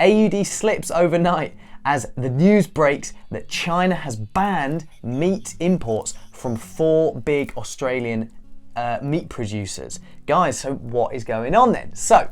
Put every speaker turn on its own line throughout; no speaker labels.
AUD slips overnight as the news breaks that China has banned meat imports from 4 big Australian meat producers. Guys, so what is going on then? So,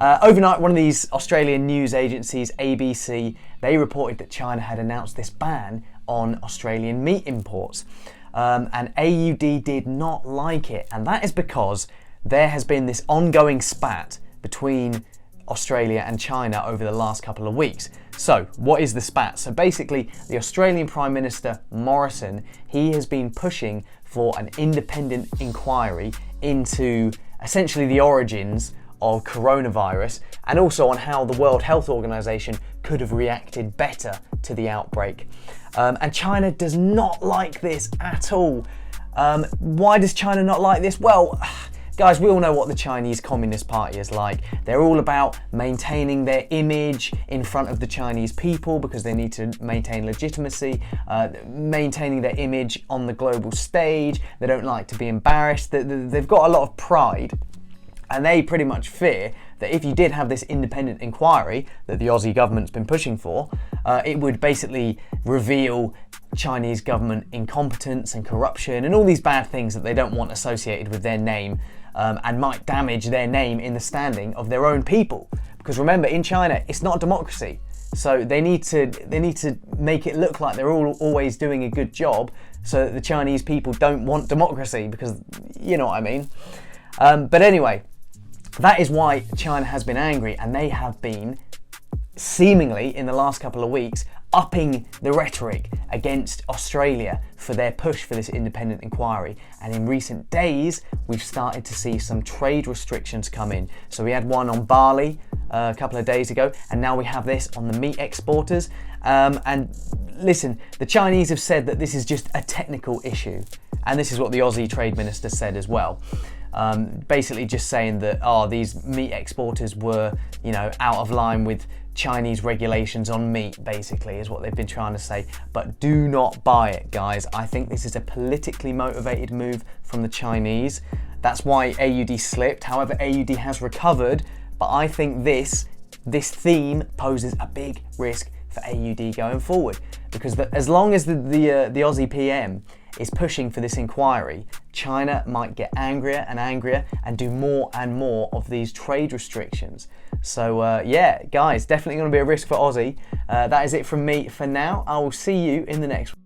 overnight, one of these Australian news agencies, ABC, they reported that China had announced this ban on Australian meat imports. And AUD did not like it, and that is because there has been this ongoing spat between Australia and China over the last couple of weeks. So, what is the spat? So basically, the Australian Prime Minister Morrison, he has been pushing for an independent inquiry into essentially the origins of coronavirus and also on how the World Health Organization could have reacted better to the outbreak. And China does not like this at all. Why does China not like this? Well, guys, we all know what the Chinese Communist Party is like. They're all about maintaining their image in front of the Chinese people because they need to maintain legitimacy, maintaining their image on the global stage. They don't like to be embarrassed. They've got a lot of pride. And they pretty much fear that if you did have this independent inquiry that the Aussie government's been pushing for, it would basically reveal Chinese government incompetence and corruption and all these bad things that they don't want associated with their name, and might damage their name in the standing of their own people. Because remember, in China, it's not a democracy. So they need to make it look like they're always doing a good job so that the Chinese people don't want democracy, because you know what I mean. But anyway, that is why China has been angry, and they have been seemingly in the last couple of weeks upping the rhetoric against Australia for their push for this independent inquiry. And in recent days, we've started to see some trade restrictions come in. So we had one on barley a couple of days ago, and now we have this on the meat exporters. And listen, the Chinese have said that this is just a technical issue. And this is what the Aussie Trade Minister said as well. Basically just saying that, these meat exporters were, out of line with Chinese regulations on meat, basically, is what they've been trying to say. But do not buy it, guys. I think this is a politically motivated move from the Chinese. That's why AUD slipped. However, AUD has recovered, but I think this theme poses a big risk for AUD going forward, because as long as the Aussie PM is pushing for this inquiry, China might get angrier and angrier and do more and more of these trade restrictions. So yeah, guys, definitely going to be a risk for Aussie. That is it from me for now. I will see you in the next one.